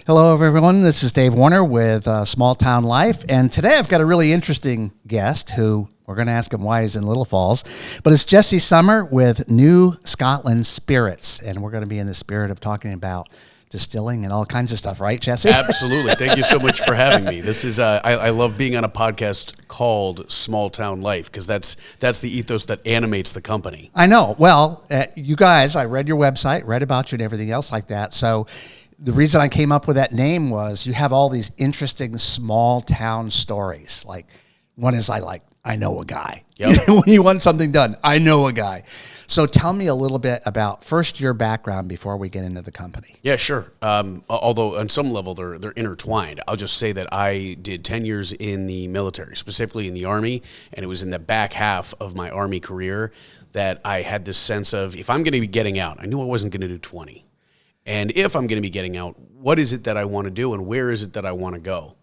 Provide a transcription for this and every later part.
Hello, everyone. This is Dave Warner with Small Town Life, and today I've got a really interesting guest who we're going to ask him why he's in Little Falls, but it's Jesse Sommer with New Scotland Spirits, and we're going to be in the spirit of talking about distilling and all kinds of stuff, right, Jesse? Absolutely. Thank you so much for having me. This is I love being on a podcast called Small Town Life because that's the ethos that animates the company. I know. Well, you guys, I read your website, read about you and everything else like that, so the reason I came up with that name was you have all these interesting small town stories. Like one is I know a guy. Yep. When you want something done, I know a guy. So tell me a little bit about first your background before we get into the company. Yeah, sure. Although on some level they're intertwined. I'll just say that I did 10 years in the military, specifically in the Army, and it was in the back half of my Army career that I had this sense of if I'm going to be getting out, I knew I wasn't going to do 20. And if I'm going to be getting out, what is it that I want to do and where is it that I want to go?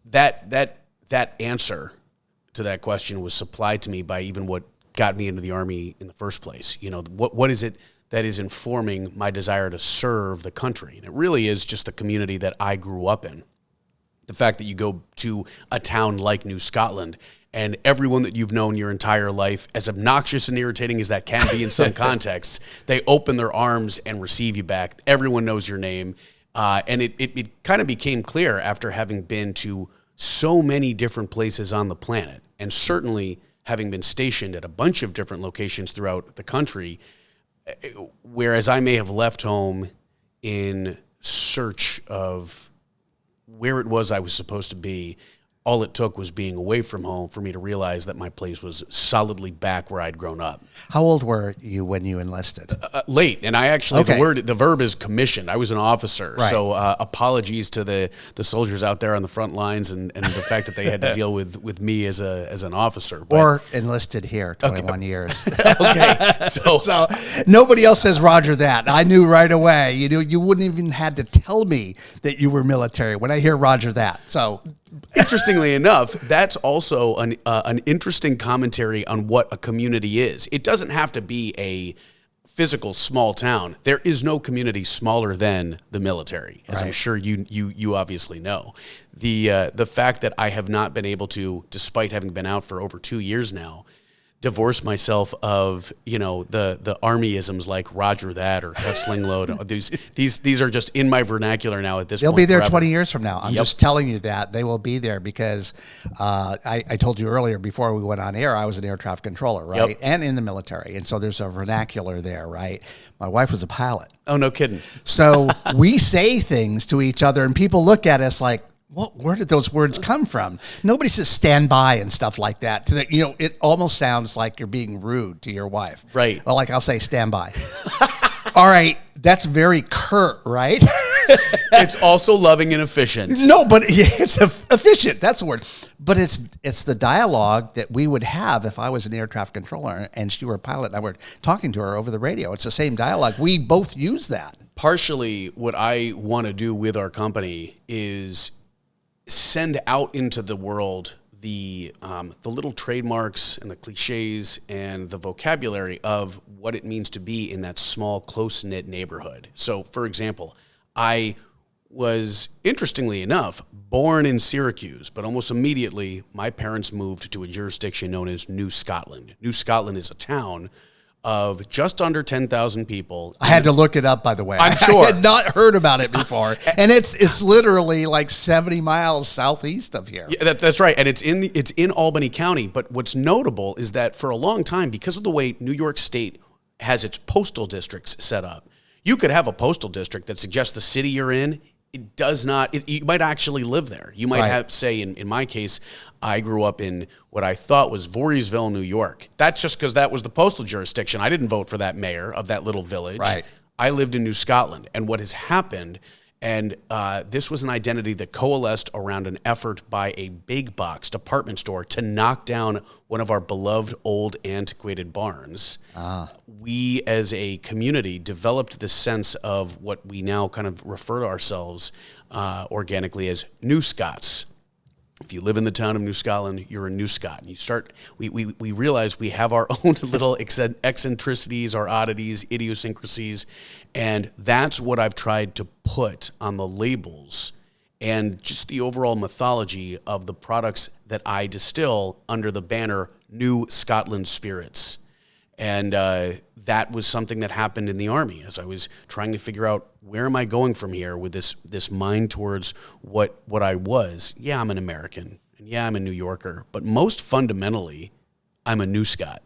That answer to that question was supplied to me by even what got me into the Army in the first place. You know, what is it that is informing my desire to serve the country? And it really is just the community that I grew up in. The fact that you go to a town like New Scotland and everyone that you've known your entire life, as obnoxious and irritating as that can be in some contexts, they open their arms and receive you back. Everyone knows your name. And it kind of became clear after having been to so many different places on the planet, and certainly having been stationed at a bunch of different locations throughout the country, whereas I may have left home in search of where it was I was supposed to be, all it took was being away from home for me to realize that my place was solidly back where I'd grown up. How old were you when you enlisted? Late, and I actually, Okay. the verb is commissioned. I was an officer, Right. so apologies to the soldiers out there on the front lines and the fact that they had to deal with me as an officer. But, Or enlisted here, 21 years. okay, So nobody else says Roger that. I knew right away. You wouldn't even had to tell me that you were military when I hear Roger that. So interestingly enough, that's also an interesting commentary on what a community is. It doesn't have to be a physical small town. There is no community smaller than the military, as I'm Right. sure you obviously know. The fact that I have not been able to, despite having been out for over 2 years now, divorce myself of the Army-isms like Roger that or cut sling load. These are just in my vernacular now at this they'll point. be there forever. 20 years from now. I'm Yep. just telling you that. They will be there because I told you earlier before we went on air, I was an air traffic controller, right? Yep. And in the military. And so there's a vernacular there, right? My wife was a pilot. Oh, no kidding. So we say things to each other and people look at us like, where did those words come from? Nobody says stand by and stuff like that. It almost sounds like you're being rude to your wife. Right. Well, like I'll say stand by. All right. That's very curt, right? It's also loving and efficient. No, but it's efficient. That's the word. But it's the dialogue that we would have if I was an air traffic controller and she were a pilot and I were talking to her over the radio. It's the same dialogue. We both use that. Partially what I want to do with our company is send out into the world the little trademarks and the cliches and the vocabulary of what it means to be in that small, close-knit neighborhood. So, for example, I was, interestingly enough, born in Syracuse, but almost immediately my parents moved to a jurisdiction known as New Scotland. New Scotland is a town of just under 10,000 people. I had to look it up, by the way. I'm sure. I had not heard about it before. And it's literally like 70 miles southeast of here. Yeah, that's right, and it's in Albany County. But what's notable is that for a long time, because of the way New York State has its postal districts set up, you could have a postal district that suggests the city you're in. It does not. You might actually live there. You might Right. have, say, in my case, I grew up in what I thought was Voorheesville, New York. That's just because that was the postal jurisdiction. I didn't vote for that mayor of that little village. Right. I lived in New Scotland, and what has happened, and this was an identity that coalesced around an effort by a big box department store to knock down one of our beloved old antiquated barns. We as a community developed this sense of what we now kind of refer to ourselves organically as New Scots. If you live in the town of New Scotland, you're a New Scot. And you start, we realize we have our own little eccentricities, our oddities, idiosyncrasies, and that's what I've tried to put on the labels and just the overall mythology of the products that I distill under the banner New Scotland Spirits. And that was something that happened in the Army as I was trying to figure out where am I going from here with this mind towards what I was. Yeah, I'm an American, and yeah, I'm a New Yorker, but most fundamentally, I'm a New Scot.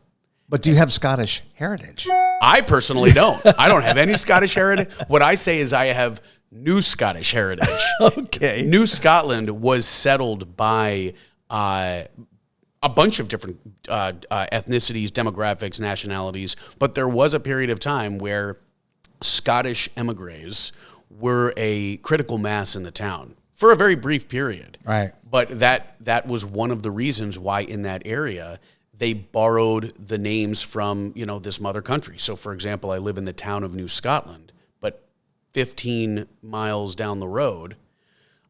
But do you have Scottish heritage? I personally don't. I don't have any Scottish heritage. What I say is I have New Scottish heritage. Okay. New Scotland was settled by a bunch of different ethnicities, demographics, nationalities, but there was a period of time where Scottish emigres were a critical mass in the town for a very brief period. Right. But that was one of the reasons why in that area they borrowed the names from, this mother country. So, for example, I live in the town of New Scotland, but 15 miles down the road,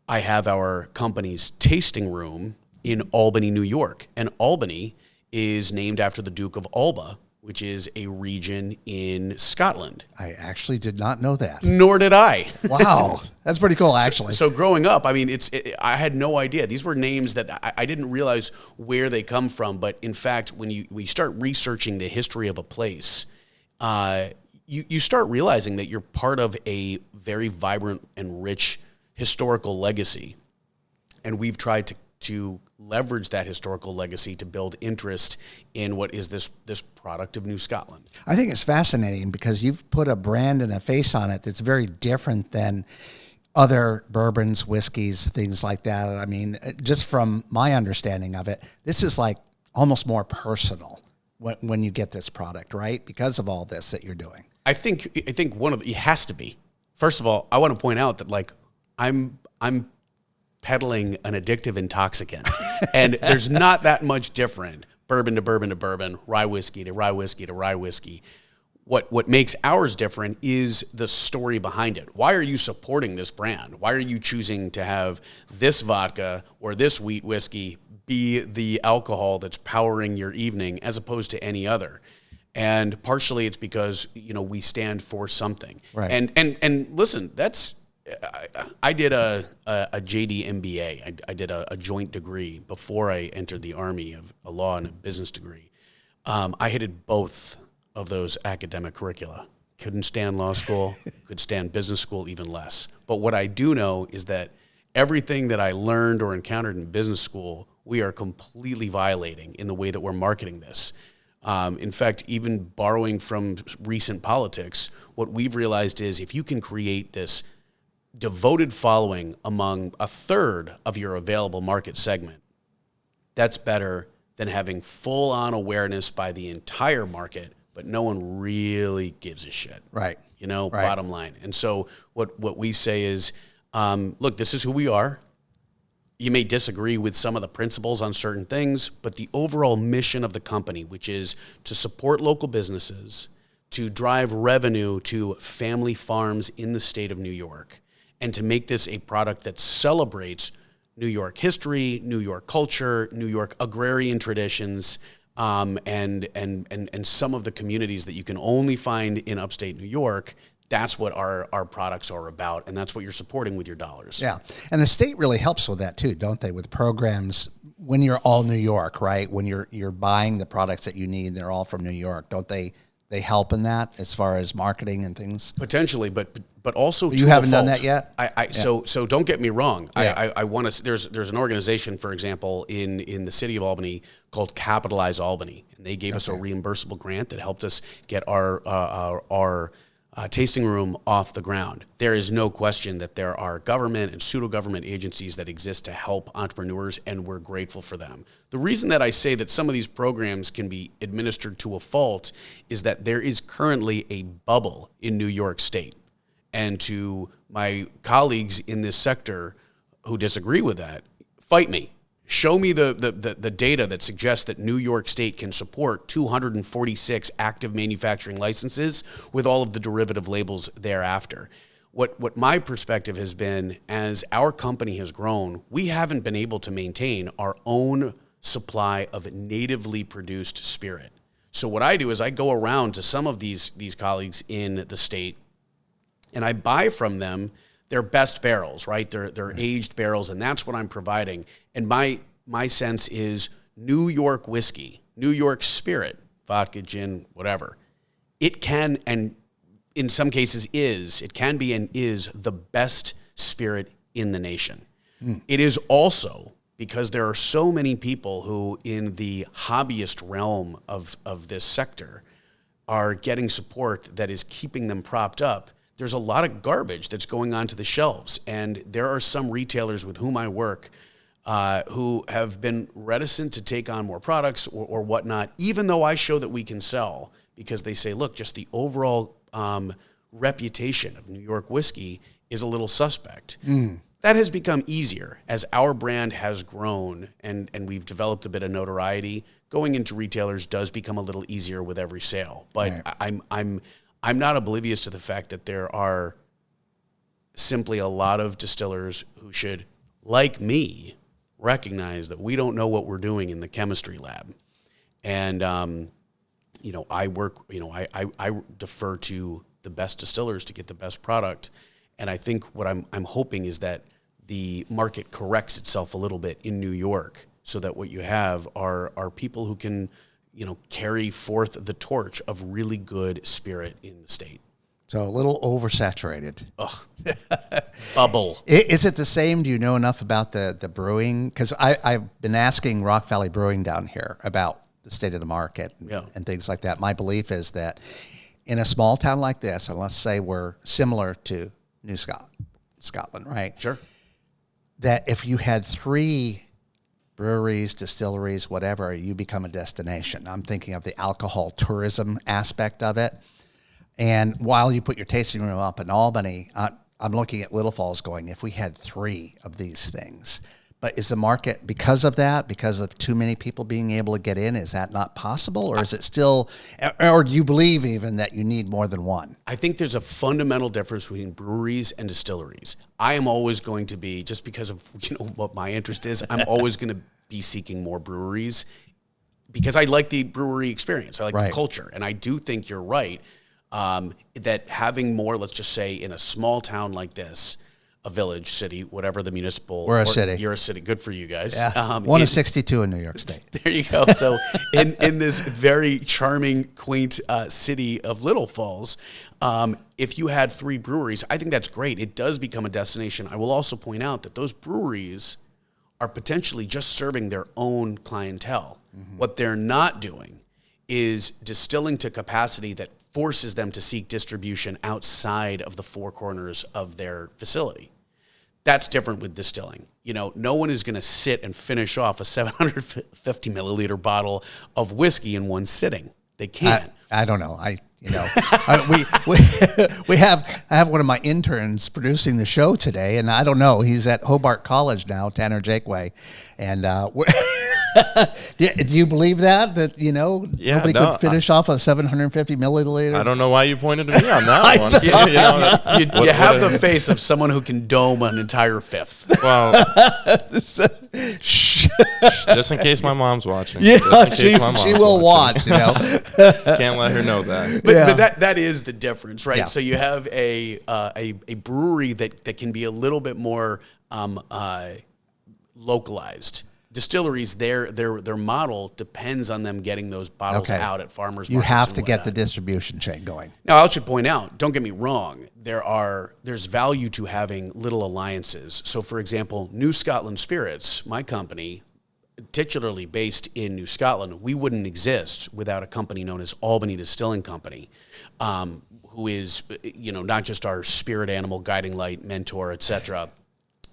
I have our company's tasting room in Albany, New York. And Albany is named after the Duke of Alba, which is a region in Scotland. I actually did not know that. Nor did I. Wow. That's pretty cool, actually. So growing up, I mean, I had no idea. These were names that I didn't realize where they come from. But in fact, when you start researching the history of a place, you start realizing that you're part of a very vibrant and rich historical legacy. And we've tried to leverage that historical legacy to build interest in what is this product of New Scotland. I think it's fascinating because you've put a brand and a face on it that's very different than other bourbons, whiskeys, things like that. I mean, just from my understanding of it, this is like almost more personal when you get this product, right? Because of all this that you're doing. I think it has to be. First of all, I want to point out that like I'm peddling an addictive intoxicant. And there's not that much different, bourbon to bourbon to bourbon, rye whiskey to rye whiskey to rye whiskey. What makes ours different is the story behind it. Why are you supporting this brand? Why are you choosing to have this vodka or this wheat whiskey be the alcohol that's powering your evening as opposed to any other? And partially it's because, we stand for something. Right. And listen, I did a JD MBA. I did a joint degree before I entered the Army, of a law and a business degree. I hated both of those academic curricula. Couldn't stand law school, could stand business school even less. But what I do know is that everything that I learned or encountered in business school, we are completely violating in the way that we're marketing this. In fact, even borrowing from recent politics, what we've realized is if you can create this devoted following among a third of your available market segment, that's better than having full-on awareness by the entire market, but no one really gives a shit. Right. Right. Bottom line. And so what we say is, look, this is who we are. You may disagree with some of the principles on certain things, but the overall mission of the company, which is to support local businesses, to drive revenue to family farms in the state of New York, and to make this a product that celebrates New York history, New York culture, New York agrarian traditions, and some of the communities that you can only find in upstate New York. That's what our products are about, and that's what you're supporting with your dollars. Yeah, and the state really helps with that too, don't they? With programs when you're all New York, right? When you're buying the products that you need, they're all from New York, don't they? They help in that as far as marketing and things. Potentially, but also you haven't done that yet. So don't get me wrong. Yeah. I want to. There's an organization, for example, in the city of Albany called Capitalize Albany, and they gave us a reimbursable grant that helped us get our tasting room off the ground. There is no question that there are government and pseudo-government agencies that exist to help entrepreneurs, and we're grateful for them. The reason that I say that some of these programs can be administered to a fault is that there is currently a bubble in New York State. And to my colleagues in this sector who disagree with that, fight me. Show me the data that suggests that New York State can support 246 active manufacturing licenses with all of the derivative labels thereafter. what my perspective has been, as our company has grown, we haven't been able to maintain our own supply of natively produced spirit. So what I do is I go around to some of these colleagues in the state, and I buy from them their best barrels, right? Their aged barrels, and that's what I'm providing. And my sense is New York whiskey, New York spirit, vodka, gin, whatever. It can, and in some cases it can be and is the best spirit in the nation. It is also, because there are so many people who in the hobbyist realm of this sector are getting support that is keeping them propped up. There's a lot of garbage that's going onto the shelves. And there are some retailers with whom I work who have been reticent to take on more products or whatnot, even though I show that we can sell, because they say, look, just the overall reputation of New York whiskey is a little suspect. That has become easier as our brand has grown and we've developed a bit of notoriety. Going into retailers does become a little easier with every sale. But right. I'm not oblivious to the fact that there are simply a lot of distillers who should, like me, recognize that we don't know what we're doing in the chemistry lab. And I defer to the best distillers to get the best product. And I think what I'm hoping is that the market corrects itself a little bit in New York, so that what you have are people who can, carry forth the torch of really good spirit in the state. So a little oversaturated. Ugh. Bubble. Is it the same? Do you know enough about the brewing? Because I've been asking Rock Valley Brewing down here about the state of the market and things like that. My belief is that in a small town like this, and let's say we're similar to New Scotland, right? Sure. That if you had 3 breweries, distilleries, whatever, you become a destination. I'm thinking of the alcohol tourism aspect of it. And while you put your tasting room up in Albany, I'm looking at Little Falls going, if we had 3 of these things. But is the market, because of that, because of too many people being able to get in, is that not possible? Or is it still, or do you believe even that you need more than one? I think there's a fundamental difference between breweries and distilleries. I am always going to be, just because of what my interest is, I'm always going to be seeking more breweries because I like the brewery experience. I like the culture. And I do think you're right that having more, let's just say in a small town like this, a village, city, whatever the municipal. We're a city. You're a city. Good for you guys. Yeah. 1 of 62 in New York State. There you go. So in this very charming, quaint city of Little Falls, if you had 3 breweries, I think that's great. It does become a destination. I will also point out that those breweries are potentially just serving their own clientele. Mm-hmm. What they're not doing is distilling to capacity that forces them to seek distribution outside of the 4 corners of their facility. That's different with distilling. No one is going to sit and finish off a 750 milliliter bottle of whiskey in one sitting. They can't. I don't know. I have one of my interns producing the show today, and I don't know. He's at Hobart College now, Tanner Jakeway, and do you believe that nobody could finish off a 750 milliliter? I don't know why you pointed to me on that one. You have the face of someone who can dome an entire fifth. Well, just in case my mom's watching. Yeah, she will watch. Can't let her know that. But that is the difference, right? Yeah. So you have a brewery that can be a little bit more localized. Distilleries, their model depends on them getting those bottles out at farmers markets. You have to get the distribution chain going. Now, I should point out, don't get me wrong, there's value to having little alliances. So, for example, New Scotland Spirits, my company, titularly based in New Scotland, we wouldn't exist without a company known as Albany Distilling Company, who is, not just our spirit animal, guiding light, mentor, etc.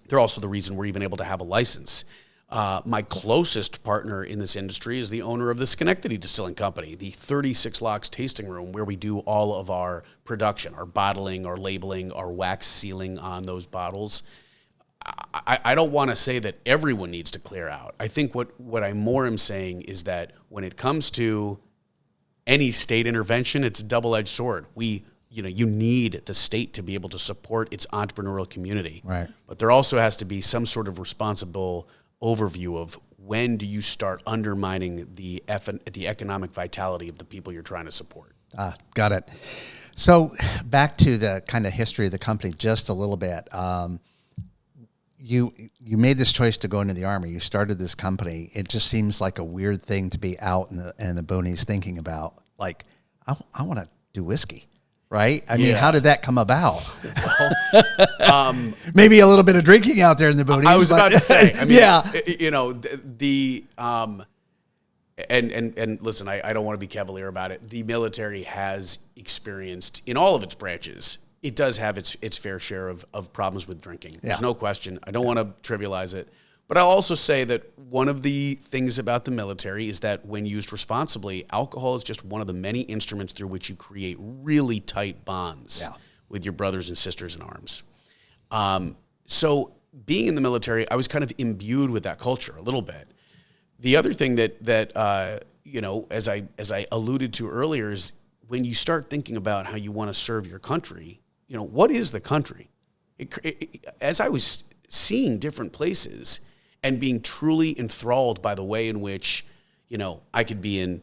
They're also the reason we're even able to have a license. My closest partner in this industry is the owner of the Schenectady Distilling Company, the 36 Locks tasting room, where we do all of our production, our bottling, our labeling, our wax sealing on those bottles. I don't want to say that everyone needs to clear out. I think what I more am saying is that when it comes to any state intervention, it's a double-edged sword. We you need the state to be able to support its entrepreneurial community. Right. But there also has to be some sort of responsible overview of when do you start undermining the economic vitality of the people you're trying to support. Got it. So back to the kind of history of the company just a little bit. You made this choice to go into the Army. You started this company. It just seems like a weird thing to be out in the boonies thinking about. Like, I want to do whiskey, right? I mean, how did that come about? Maybe a little bit of drinking out there in the boonies. I was about to say. I mean, yeah. And listen, I don't want to be cavalier about it. The military has experienced, in all of its branches, it does have its fair share of problems with drinking. There's no question. I don't want to trivialize it. But I'll also say that one of the things about the military is that when used responsibly, alcohol is just one of the many instruments through which you create really tight bonds with your brothers and sisters in arms. So being in the military, I was kind of imbued with that culture a little bit. The other thing that as I alluded to earlier, is when you start thinking about how you want to serve your country, what is the country? As I was seeing different places and being truly enthralled by the way in which, I could be in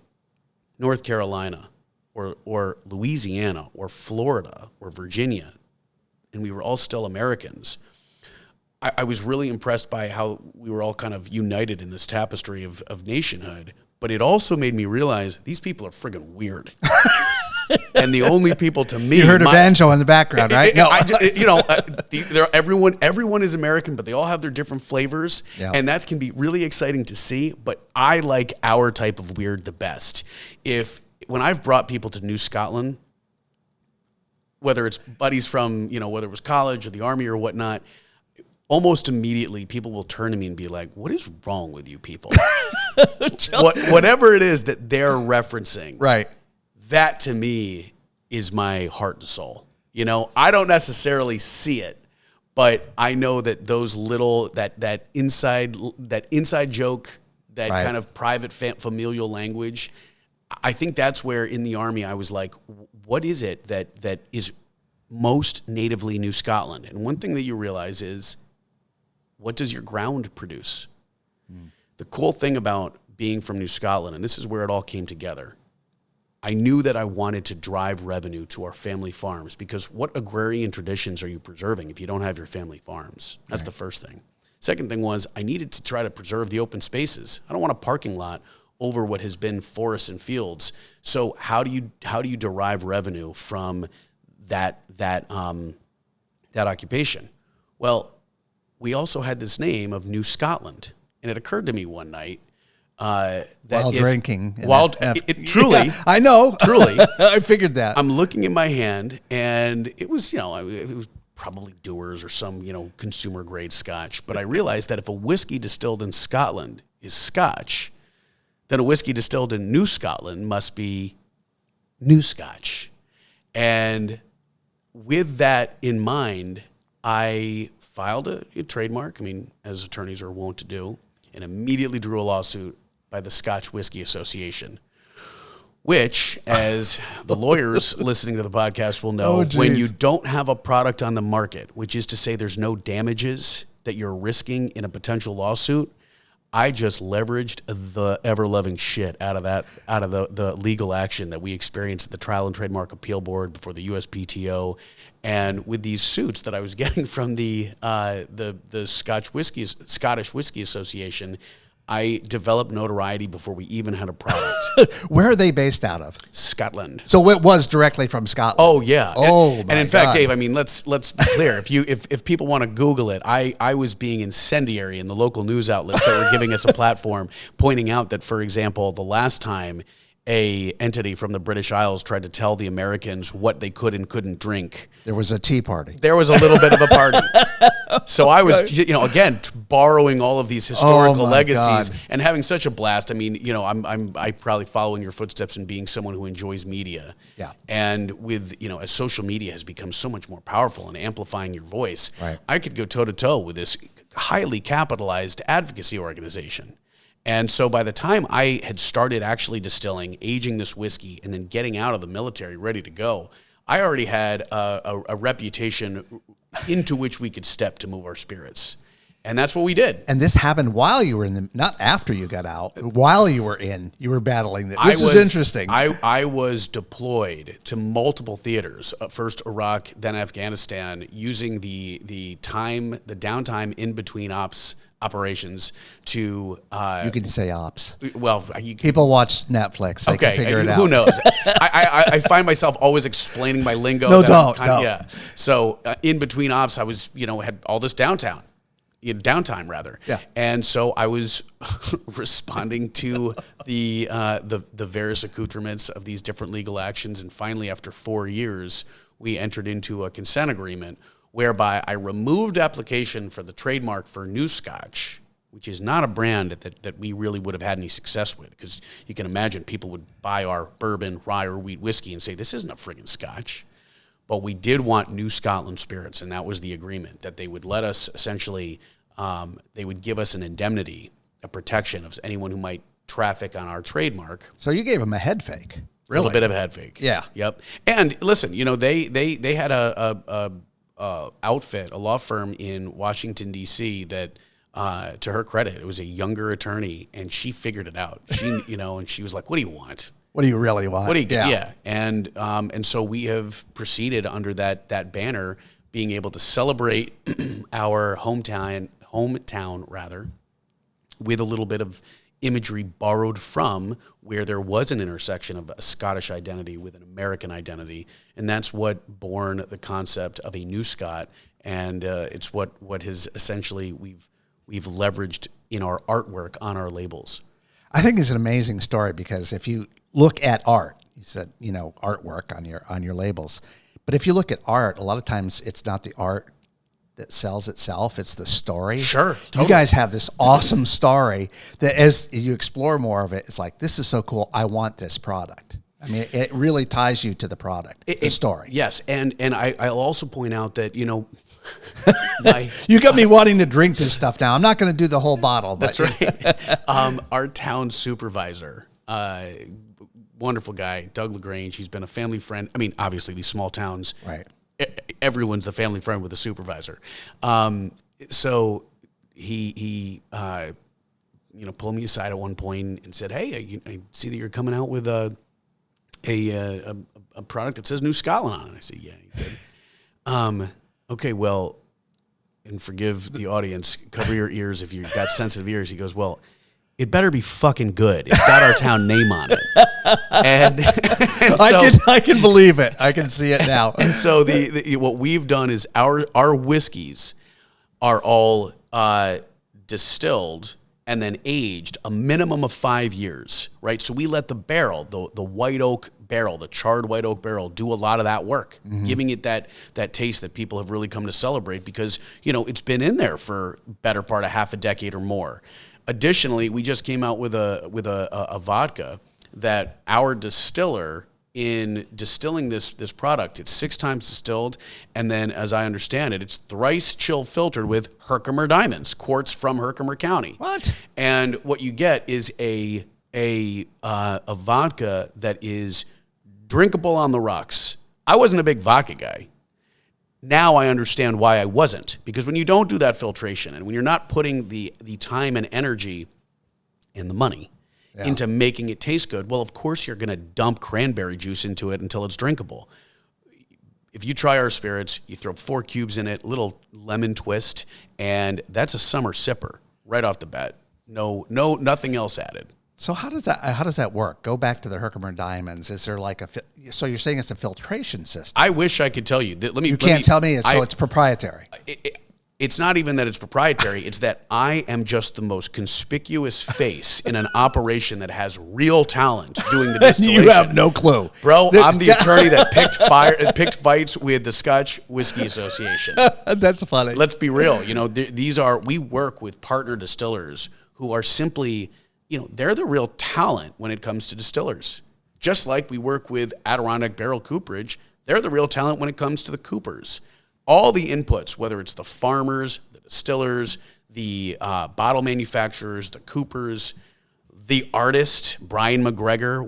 North Carolina or Louisiana or Florida or Virginia, and we were all still Americans. I was really impressed by how we were all kind of united in this tapestry of nationhood, but it also made me realize these people are friggin' weird. And the only people to me, you heard a banjo in the background, right? No, everyone is American, but they all have their different flavors, and that can be really exciting to see. But I like our type of weird the best. When I've brought people to New Scotland, whether it's buddies from whether it was college or the Army or whatnot, almost immediately people will turn to me and be like, "What is wrong with you people?" Whatever it is that they're referencing, right? That to me is my heart and soul. I don't necessarily see it, but I know that those little that inside joke, that kind of private familial language, I think that's where in the Army I was like, what is it that is most natively New Scotland? And one thing that you realize is, what does your ground produce? The cool thing about being from New Scotland, and this is where it all came together, I knew that I wanted to drive revenue to our family farms, because what agrarian traditions are you preserving if you don't have your family farms? That's the first thing. Second thing was I needed to try to preserve the open spaces. I don't want a parking lot over what has been forests and fields. So how do you derive revenue from that occupation? Well, we also had this name of New Scotland, and it occurred to me one night. Drinking. Truly. Yeah, I know. Truly. I figured that. I'm looking in my hand, and it was, it was probably Dewar's or some, consumer grade scotch. But I realized that if a whiskey distilled in Scotland is scotch, then a whiskey distilled in New Scotland must be new scotch. And with that in mind, I filed a trademark, as attorneys are wont to do, and immediately drew a lawsuit by the Scotch Whisky Association, which, as the lawyers listening to the podcast will know, when you don't have a product on the market, which is to say there's no damages that you're risking in a potential lawsuit, I just leveraged the ever-loving shit out of the legal action that we experienced at the Trial and Trademark Appeal Board before the USPTO, and with these suits that I was getting from the Scottish Whisky Association, I developed notoriety before we even had a product. Where are they based out of? Scotland. So it was directly from Scotland. Oh yeah. And in fact, Dave, let's be clear. If people want to Google it, I was being incendiary in the local news outlets that were giving us a platform, pointing out that, for example, the last time a entity from the British Isles tried to tell the Americans what they could and couldn't drink, there was a tea party. There was a little bit of a party. So I was, again, borrowing all of these historical legacies and having such a blast. I'm probably following your footsteps in being someone who enjoys media. Yeah. And with, as social media has become so much more powerful in amplifying your voice, right, I could go toe to toe with this highly capitalized advocacy organization. And so by the time I had started actually distilling, aging this whiskey, and then getting out of the military ready to go, I already had a reputation into which we could step to move our spirits. And that's what we did. And this happened while you were not after you got out, while you were battling this. This is interesting. I was deployed to multiple theaters, first Iraq, then Afghanistan, using the downtime in between operations to... you can say ops. Well, people watch Netflix. They can figure it out. Who knows? I find myself always explaining my lingo. No, don't. Yeah. So in between ops, I was, had all this downtime rather. Yeah. And so I was responding to the various accoutrements of these different legal actions. And finally, after 4 years, we entered into a consent agreement whereby I removed application for the trademark for New Scotch, which is not a brand that we really would have had any success with, because you can imagine people would buy our bourbon, rye, or wheat whiskey and say, this isn't a friggin' Scotch. But we did want New Scotland spirits, and that was the agreement, that they would let us essentially, they would give us an indemnity, a protection of anyone who might traffic on our trademark. So you gave them a head fake. Really? A little bit of a head fake. Yeah. Yep. And listen, they had a outfit, a law firm in Washington, D.C. that, to her credit, it was a younger attorney, and she figured it out. She, and she was like, what do you want? What do you really want? What do you get? Yeah. And so we have proceeded under that banner, being able to celebrate our hometown rather, with a little bit of imagery borrowed from where there was an intersection of a Scottish identity with an American identity. And that's what born the concept of a New Scot. And it's what has essentially we've leveraged in our artwork on our labels. I think it's an amazing story, because if you look at art, you said, artwork on your labels. But if you look at art, a lot of times it's not the art that sells itself, it's the story. Sure, totally. You guys have this awesome story that as you explore more of it, it's like, this is so cool, I want this product. I mean, it really ties you to the product, the story. Yes, and I'll also point out that, you got me wanting to drink this stuff now. I'm not going to do the whole bottle. But. That's right. Our town supervisor, wonderful guy, Doug LaGrange. He's been a family friend. I mean, obviously, these small towns, right? Everyone's the family friend with a supervisor. So he pulled me aside at one point and said, "Hey, I see that you're coming out with a product that says New Scotland on it." I said, "Yeah." He said, "Okay, well," and forgive the audience, cover your ears if you've got sensitive ears. He goes, "Well, it better be fucking good. It's got our town name on it." And so, I can believe it. I can see it now. And so what we've done is our whiskeys are all distilled and then aged a minimum of 5 years, right? So we let the barrel, the white oak barrel, the charred white oak barrel, do a lot of that work, giving it that taste that people have really come to celebrate, because it's been in there for better part of half a decade or more. Additionally, we just came out with a vodka that our distiller, in distilling this product, it's 6 times distilled, and then, as I understand it, it's thrice chill filtered with Herkimer diamonds, quartz from Herkimer County. What? And what you get is a vodka that is drinkable on the rocks. I wasn't a big vodka guy. Now I understand why I wasn't, because when you don't do that filtration, and when you're not putting the time and energy and the money into making it taste good, well, of course you're going to dump cranberry juice into it until it's drinkable. If you try our spirits, you throw 4 cubes in it, little lemon twist, and that's a summer sipper right off the bat. No, nothing else added. So how does that work? Go back to the Herkimer diamonds. Is there like so you're saying it's a filtration system? I wish I could tell you. You can't tell me. So it's proprietary. It's not even that it's proprietary. It's that I am just the most conspicuous face in an operation that has real talent doing the distillation. You have no clue. Bro, I'm the attorney that picked fights with the Scotch Whiskey Association. That's funny. Let's be real. We work with partner distillers who are simply, they're the real talent when it comes to distillers. Just like we work with Adirondack Barrel Cooperage, they're the real talent when it comes to the coopers. All the inputs, whether it's the farmers, the distillers, the bottle manufacturers, the coopers, the artist, Brian McGregor,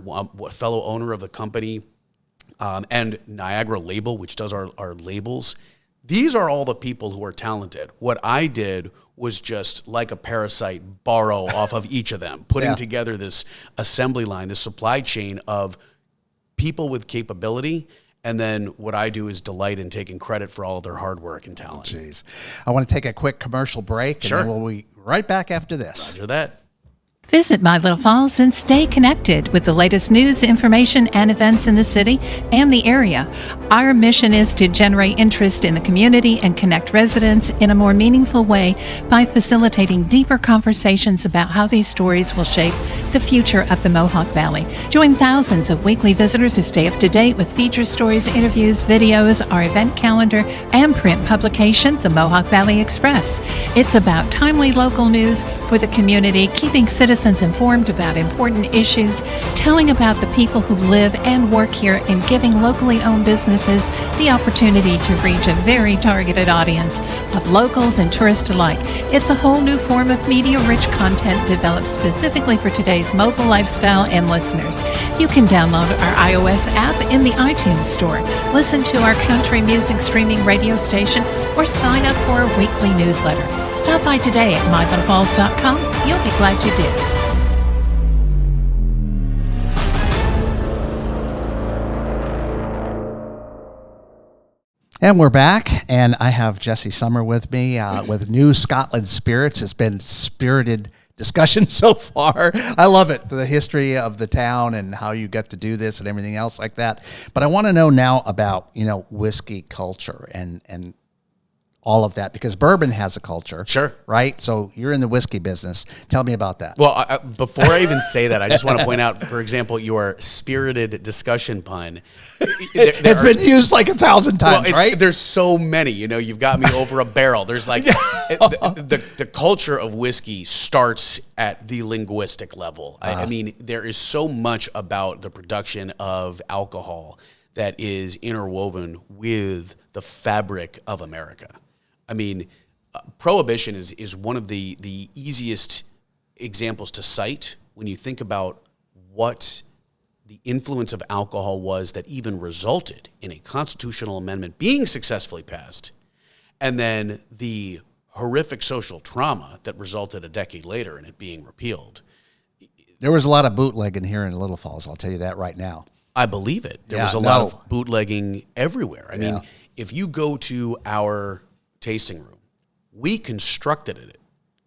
fellow owner of the company, and Niagara Label, which does our labels. These are all the people who are talented. What I did was just like a parasite, borrow off of each of them, putting together this assembly line, this supply chain of people with capability. And then what I do is delight in taking credit for all of their hard work and talent. Jeez. I want to take a quick commercial break, and then we'll be right back after this. Roger that. Visit My Little Falls and stay connected with the latest news, information, and events in the city and the area. Our mission is to generate interest in the community and connect residents in a more meaningful way by facilitating deeper conversations about how these stories will shape the future of the Mohawk Valley. Join thousands of weekly visitors who stay up to date with feature stories, interviews, videos, our event calendar, and print publication, the Mohawk Valley Express. It's about timely local news for the community, keeping citizens informed about important issues, telling about the people who live and work here, and giving locally owned businesses the opportunity to reach a very targeted audience of locals and tourists alike. It's a whole new form of media-rich content developed specifically for today's mobile lifestyle and listeners. You can download our iOS app in the iTunes Store, listen to our country music streaming radio station, or sign up for a weekly newsletter. Stop by today at mylittlefalls.com. You'll be glad you did. And we're back, and I have Jesse Sommer with me with New Scotland Spirits. It's been spirited discussion so far. I love it, the history of the town and how you get to do this and everything else like that. But I want to know now about, whiskey culture and all of that, because bourbon has a culture. Sure. Right? So you're in the whiskey business. Tell me about that. Well, before I even say that, I just want to point out, for example, your spirited discussion pun. It's been used like 1,000 times, right? There's so many. You've got me over a barrel. There's like the culture of whiskey starts at the linguistic level. I mean, there is so much about the production of alcohol that is interwoven with the fabric of America. I mean, Prohibition is one of the easiest examples to cite when you think about what the influence of alcohol was that even resulted in a constitutional amendment being successfully passed, and then the horrific social trauma that resulted a decade later in it being repealed. There was a lot of bootlegging here in Little Falls, I'll tell you that right now. I believe it. There was a lot of bootlegging everywhere. I mean, if you go to our tasting room, we constructed it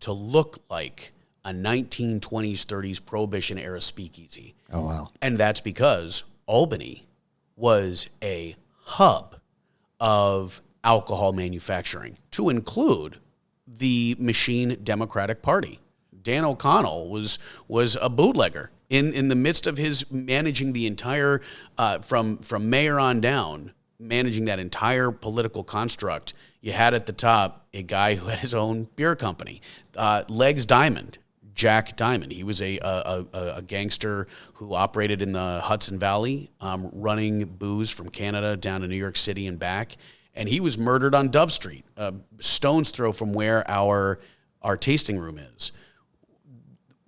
to look like a 1920s, 30s Prohibition era speakeasy. Oh, wow. And that's because Albany was a hub of alcohol manufacturing, to include the Machine Democratic Party. Dan O'Connell was a bootlegger in the midst of his managing the entire, from mayor on down, managing that entire political construct. You had at the top a guy who had his own beer company, Legs Diamond, Jack Diamond. He was a gangster who operated in the Hudson Valley, running booze from Canada down to New York City and back. And he was murdered on Dove Street, a stone's throw from where our tasting room is.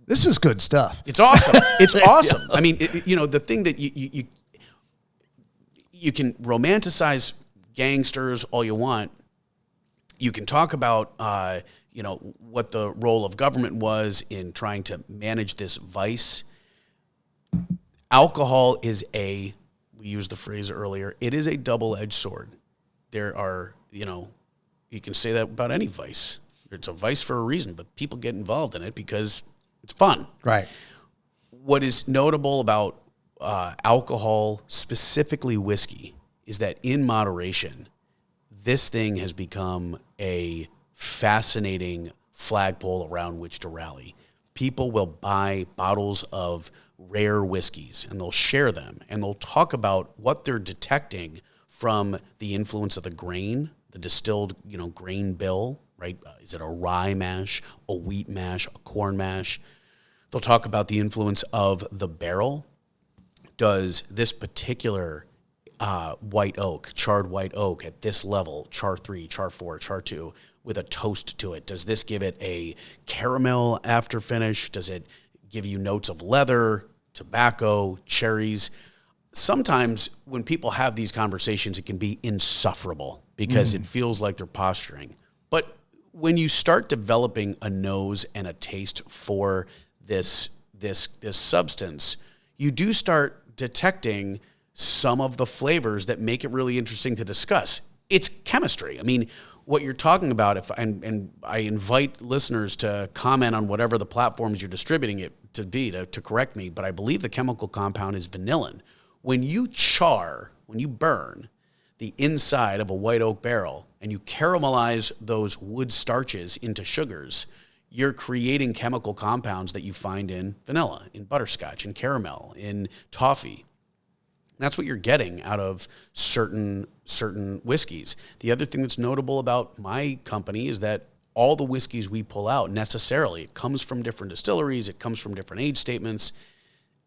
This is good stuff. It's awesome. It's awesome. I mean, the thing that you can romanticize gangsters all you want. You can talk about, what the role of government was in trying to manage this vice. Alcohol is we used the phrase earlier, it is a double-edged sword. There are, you can say that about any vice. It's a vice for a reason, but people get involved in it because it's fun. Right. What is notable about alcohol, specifically whiskey, is that in moderation, this thing has become a fascinating flagpole around which to rally. People will buy bottles of rare whiskeys and they'll share them and they'll talk about what they're detecting from the influence of the grain, the distilled, grain bill, right? Is it a rye mash, a wheat mash, a corn mash? They'll talk about the influence of the barrel. Does this particular white oak, charred white oak at this level, char 3, char 4, char 2, with a toast to it, does this give it a caramel after finish? Does it give you notes of leather, tobacco, cherries? sometimes when people have these conversations, it can be insufferable because it feels like they're posturing. But when you start developing a nose and a taste for this substance, you do start detecting some of the flavors that make it really interesting to discuss. It's chemistry. I mean, what you're talking about, and I invite listeners to comment on whatever the platforms you're distributing it to be, to correct me, but I believe the chemical compound is vanillin. When you burn the inside of a white oak barrel and you caramelize those wood starches into sugars, you're creating chemical compounds that you find in vanilla, in butterscotch, in caramel, in toffee. That's what you're getting out of certain whiskeys. The other thing that's notable about my company is that all the whiskeys we pull out necessarily, it comes from different distilleries, it comes from different age statements.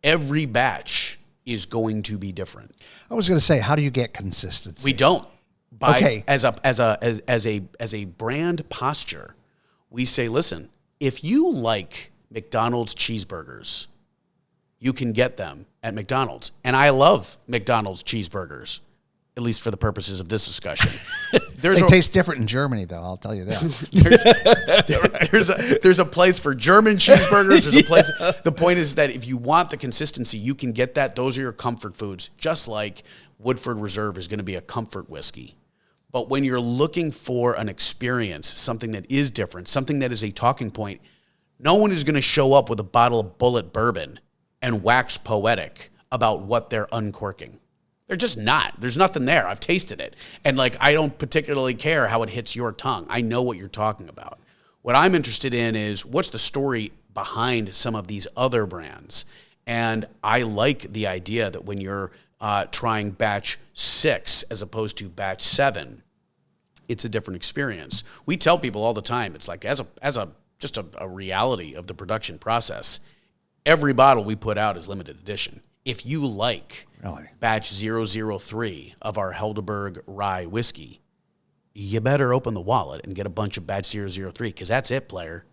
Every batch is going to be different. I was going to say, how do you get consistency? We don't. As a brand posture, we say, listen, if you like McDonald's cheeseburgers, you can get them at McDonald's. And I love McDonald's cheeseburgers, at least for the purposes of this discussion. They taste different in Germany, though, I'll tell you that. there's a place for German cheeseburgers. There's a place. The point is that if you want the consistency, you can get that. Those are your comfort foods, just like Woodford Reserve is going to be a comfort whiskey. But when you're looking for an experience, something that is different, something that is a talking point, no one is going to show up with a bottle of Bullet bourbon and wax poetic about what they're uncorking. They're just not. There's nothing there. I've tasted it. And I don't particularly care how it hits your tongue. I know what you're talking about. What I'm interested in is what's the story behind some of these other brands. And I like the idea that when you're trying batch 6 as opposed to batch 7, it's a different experience. We tell people all the time, it's like as a reality of the production process, every bottle we put out is limited edition. If you like batch 003 of our Helderberg rye whiskey, you better open the wallet and get a bunch of batch 003 because that's it, player.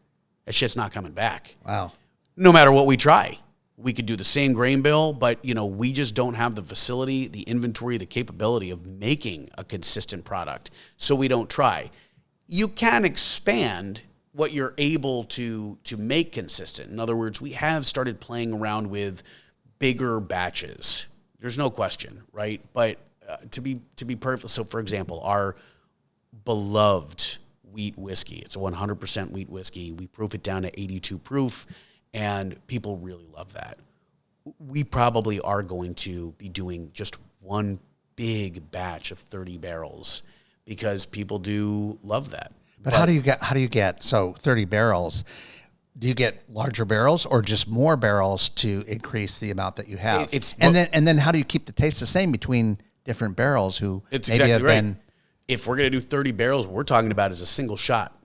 That shit's not coming back. Wow. No matter what we try. We could do the same grain bill, but we just don't have the facility, the inventory, the capability of making a consistent product. So we don't try. You can expand what you're able to make consistent. In other words, we have started playing around with bigger batches. There's no question, right? But to be perfect, so for example, our beloved wheat whiskey, it's a 100% wheat whiskey. We proof it down to 82 proof, and people really love that. We probably are going to be doing just one big batch of 30 barrels because people do love that. But how do you get so 30 barrels? Do you get larger barrels or just more barrels to increase the amount that you have? And then how do you keep the taste the same between different barrels who it's maybe exactly have right. been? If we're going to do 30 barrels, what we're talking about is a single shot,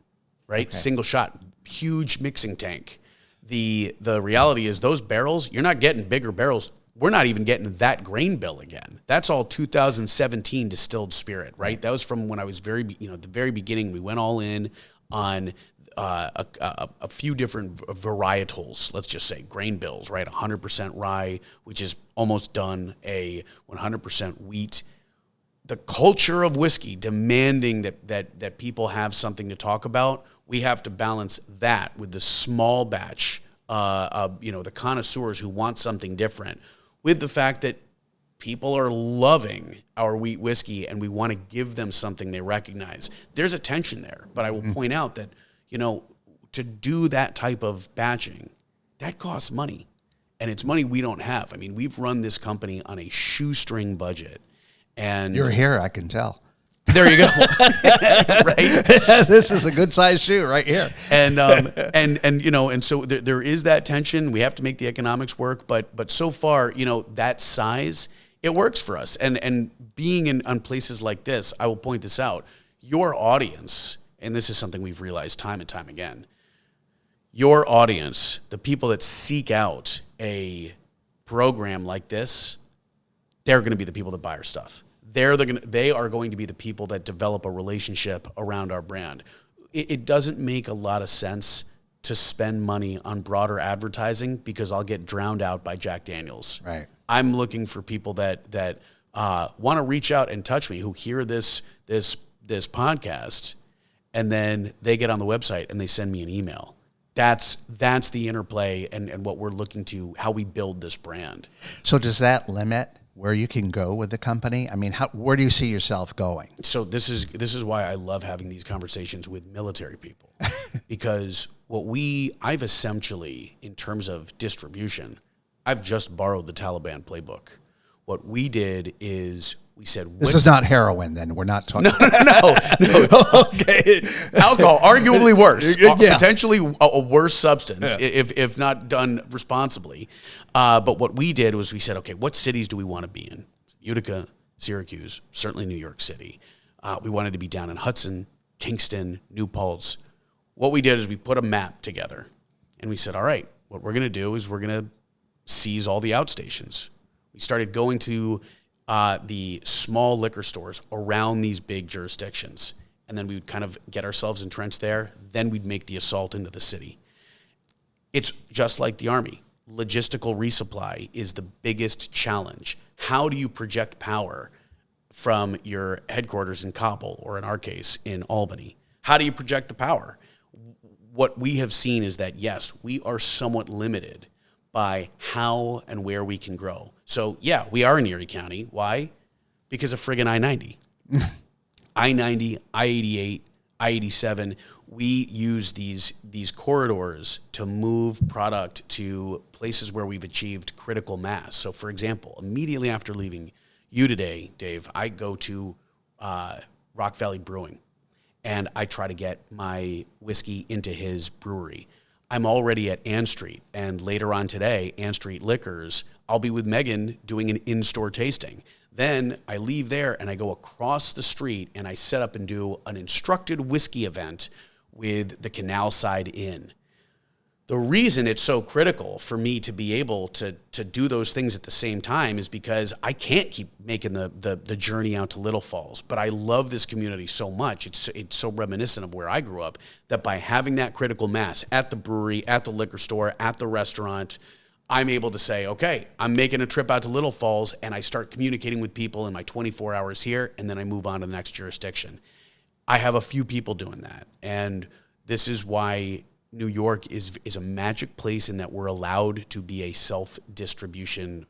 right? Okay. Single shot, huge mixing tank. The reality is those barrels, you're not getting bigger barrels. We're not even getting that grain bill again. That's all 2017 distilled spirit, right? That was from when I was at the very beginning. We went all in on a few different varietals, let's just say grain bills, right? 100% rye, which is almost done, a 100% wheat. The culture of whiskey demanding that people have something to talk about, we have to balance that with the small batch, the connoisseurs who want something different, with the fact that people are loving our wheat whiskey and we want to give them something they recognize. There's a tension there, but I will point out that, to do that type of batching, that costs money, and it's money we don't have. I mean, we've run this company on a shoestring budget. And you're here, I can tell. There you go. Right? This is a good size shoe right here. And so there is that tension. We have to make the economics work, but so far, that size, it works for us. And being on places like this, I will point this out. Your audience, and this is something we've realized time and time again, your audience, the people that seek out a program like this, they're going to be the people that buy our stuff. They are going to be the people that develop a relationship around our brand. It doesn't make a lot of sense to spend money on broader advertising because I'll get drowned out by Jack Daniels. Right. I'm looking for people that want to reach out and touch me, who hear this podcast, and then they get on the website and they send me an email. That's the interplay and what we're looking to, how we build this brand. So does that limit where you can go with the company? I mean, where do you see yourself going? So this is why I love having these conversations with military people, because I've essentially, in terms of distribution, I've just borrowed the Taliban playbook. What we did is we said, this is not heroin, then. We're not talking. No. Okay. Alcohol, arguably worse. Yeah. Potentially a worse substance if not done responsibly. But what we did was we said, okay, what cities do we want to be in? Utica, Syracuse, certainly New York City. We wanted to be down in Hudson, Kingston, New Paltz. What we did is we put a map together, and we said, all right, what we're going to do is we're going to seize all the outstations. We started going to the small liquor stores around these big jurisdictions, and then we would kind of get ourselves entrenched there. Then we'd make the assault into the city. It's just like the Army. Logistical resupply is the biggest challenge. How do you project power from your headquarters in Kabul, or in our case, in Albany? How do you project the power? What we have seen is that, yes, we are somewhat limited by how and where we can grow. So, yeah, we are in Erie County. Why? Because of friggin' I-90. I-90, I-88, I-87, we use these corridors to move product to places where we've achieved critical mass. So, for example, immediately after leaving you today, Dave, I go to Rock Valley Brewing, and I try to get my whiskey into his brewery. I'm already at Ann Street, and later on today, Ann Street Liquors, I'll be with Megan doing an in-store tasting. Then I leave there and I go across the street and I set up and do an instructed whiskey event with the Canal Side Inn. The reason it's so critical for me to be able to do those things at the same time is because I can't keep making the journey out to Little Falls. But I love this community so much. It's so reminiscent of where I grew up, that by having that critical mass at the brewery, at the liquor store, at the restaurant, I'm able to say, okay, I'm making a trip out to Little Falls, and I start communicating with people in my 24 hours here, and then I move on to the next jurisdiction. I have a few people doing that, and this is why New York is a magic place in that we're allowed to be a self-distribution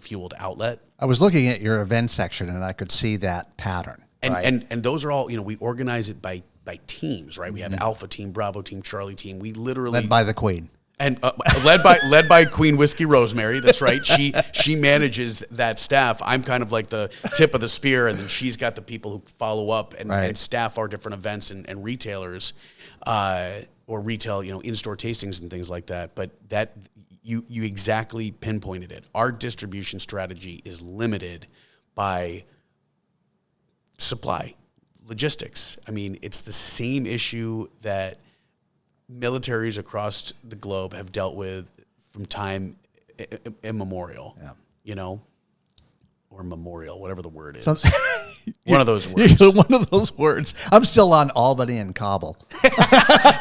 fueled outlet. I was looking at your event section, and I could see that pattern. And right? and those are all, we organize it by teams, right? We have Alpha Team, Bravo Team, Charlie Team. We literally led by the Queen. And led by Queen Whiskey Rosemary. That's right. She manages that staff. I'm kind of like the tip of the spear, and then she's got the people who follow up and staff our different events and retailers, or retail, in-store tastings and things like that. But that you exactly pinpointed it. Our distribution strategy is limited by supply, logistics. I mean, it's the same issue that militaries across the globe have dealt with from time immemorial, or memorial, whatever the word is. One of those words. One of those words. I'm still on Albany and Kabul.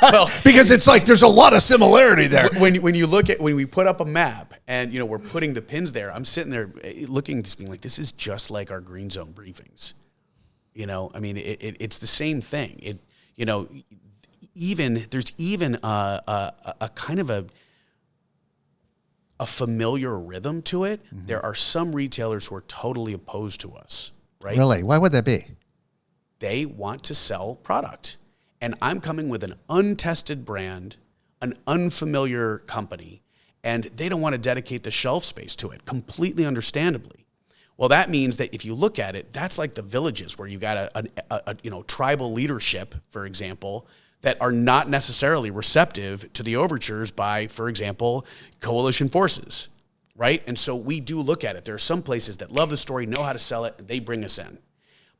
Well, because it's like there's a lot of similarity there. When we put up a map and we're putting the pins there, I'm sitting there looking, just being like, this is just like our green zone briefings. I mean, it's the same thing. There's even a kind of a familiar rhythm to it. Mm-hmm. There are some retailers who are totally opposed to us, right? Really? Why would that be? They want to sell product. And I'm coming with an untested brand, an unfamiliar company, and they don't want to dedicate the shelf space to it, completely understandably. Well, that means that if you look at it, that's like the villages where you got a tribal leadership, for example, that are not necessarily receptive to the overtures by, for example, coalition forces, right? And so we do look at it. There are some places that love the story, know how to sell it, and they bring us in.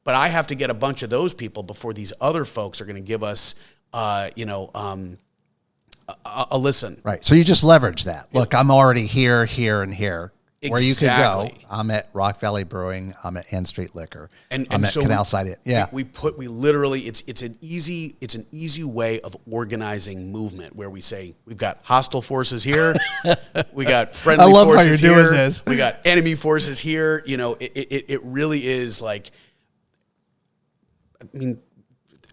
But I have to get a bunch of those people before these other folks are going to give us, a listen. Right. So you just leverage that. Look, I'm already here, and here. where you could go. Exactly. I'm at Rock Valley Brewing. I'm at Ann Street Liquor. I'm And at so Canal Side Inn. Yeah. we literally, it's an easy way of organizing movement where we say we've got hostile forces here, we got friendly I love how forces you're here, doing this. we got enemy forces here. You know, it really is like, I mean,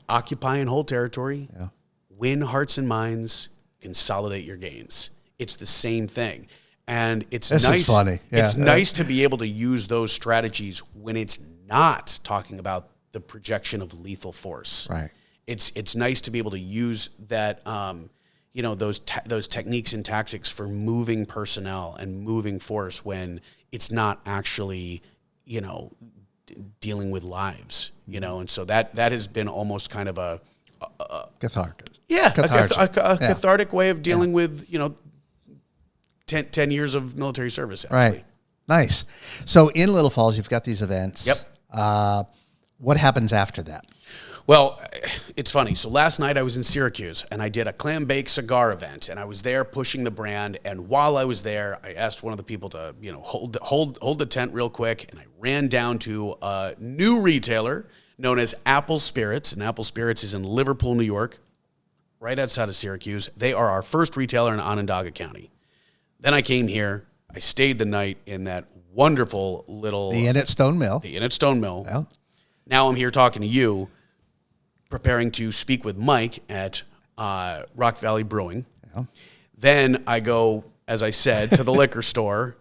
occupy and hold territory, win hearts and minds, consolidate your gains. It's the same thing. And it's This nice. is funny. Yeah. It's nice to be able to use those strategies when it's not talking about the projection of lethal force. Right. It's nice to be able to use that, those techniques and tactics for moving personnel and moving force when it's not actually, dealing with lives. And so that has been almost kind of a Cathartic. yeah, Cathartic. cathartic way of dealing with 10 years of military service, actually. Right. Nice. So in Little Falls, you've got these events. Yep. What happens after that? Well, it's funny. So last night I was in Syracuse and I did a clam bake cigar event, and I was there pushing the brand. And while I was there, I asked one of the people to, hold the tent real quick, and I ran down to a new retailer known as Apple Spirits, and Apple Spirits is in Liverpool, New York, right outside of Syracuse. They are our first retailer in Onondaga County. Then I came here. I stayed the night in that wonderful little... The Inn at Stone Mill. The Inn at Stone Mill. Yeah. Now I'm here talking to you, preparing to speak with Mike at Rock Valley Brewing. Yeah. Then I go, as I said, to the liquor store,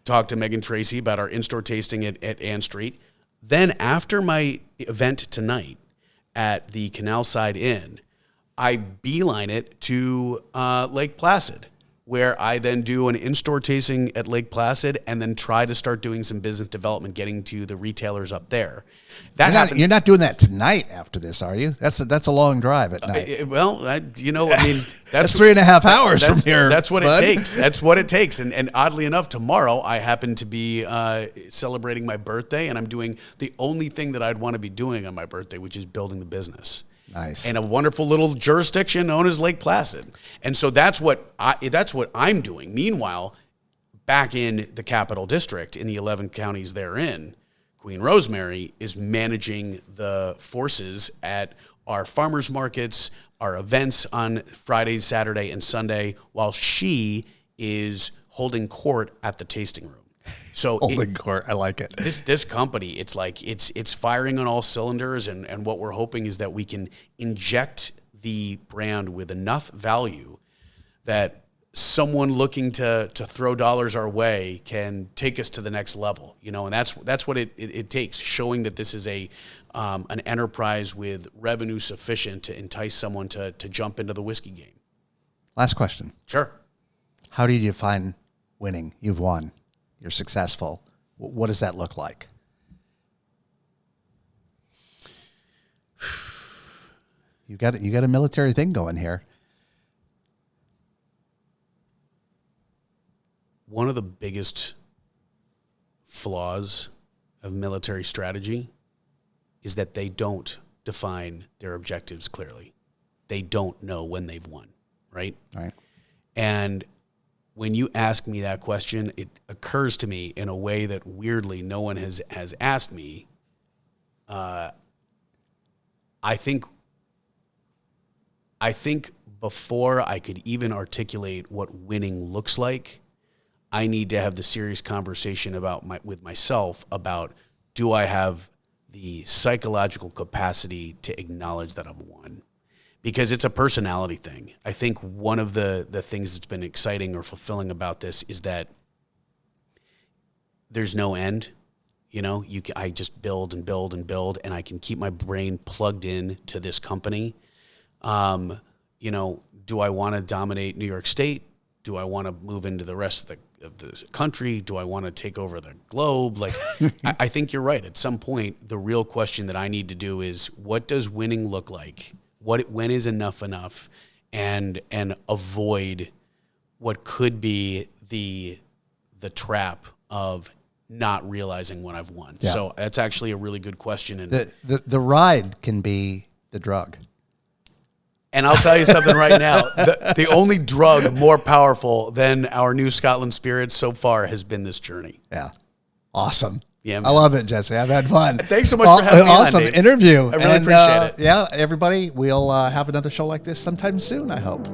talk to Megan Tracy about our in-store tasting at Ann Street. Then after my event tonight at the Canal Side Inn, I beeline it to Lake Placid, where I then do an in-store tasting at Lake Placid and then try to start doing some business development, getting to the retailers up there. That happens. You're not doing that tonight after this, are you? That's a long drive at night. That's 3.5 hours from here. That's what bud. it takes. That's what it takes. And oddly enough, tomorrow I happen to be celebrating my birthday, and I'm doing the only thing that I'd want to be doing on my birthday, which is building the business. Nice. And a wonderful little jurisdiction known as Lake Placid. And so that's what I'm doing. Meanwhile, back in the Capital District, in the 11 counties therein, Queen Rosemary is managing the forces at our farmers markets, our events on Friday, Saturday, and Sunday, while she is holding court at the tasting room. So Holding court, I like it. This company, it's like it's firing on all cylinders, and what we're hoping is that we can inject the brand with enough value that someone looking to throw dollars our way can take us to the next level, and that's what it takes, showing that this is an enterprise with revenue sufficient to entice someone to jump into the whiskey game. Last question. Sure. How do you define winning? You've won. You're successful. What does that look like? You got a military thing going here. One of the biggest flaws of military strategy is that they don't define their objectives clearly. They don't know when they've won, right? Right. And when you ask me that question, it occurs to me in a way that weirdly no one has asked me. I think before I could even articulate what winning looks like, I need to have the serious conversation with myself about, do I have the psychological capacity to acknowledge that I've won? Because it's a personality thing. I think one of the things that's been exciting or fulfilling about this is that there's no end. I just build and build and build, and I can keep my brain plugged in to this company. Do I want to dominate New York State? Do I want to move into the rest of the country? Do I want to take over the globe? I think you're right. At some point, the real question that I need to do is, what does winning look like? When is enough, and avoid what could be the trap of not realizing when I've won. Yeah. So that's actually a really good question. And The ride can be the drug. And I'll tell you something right now. The only drug more powerful than our New Scotland Spirits so far has been this journey. Yeah. Awesome. Yeah, I man. love it, Jesse. I've had fun. Thanks so much for having me on, Awesome Dave. interview. I really appreciate it. Yeah, everybody, we'll have another show like this sometime soon, I hope.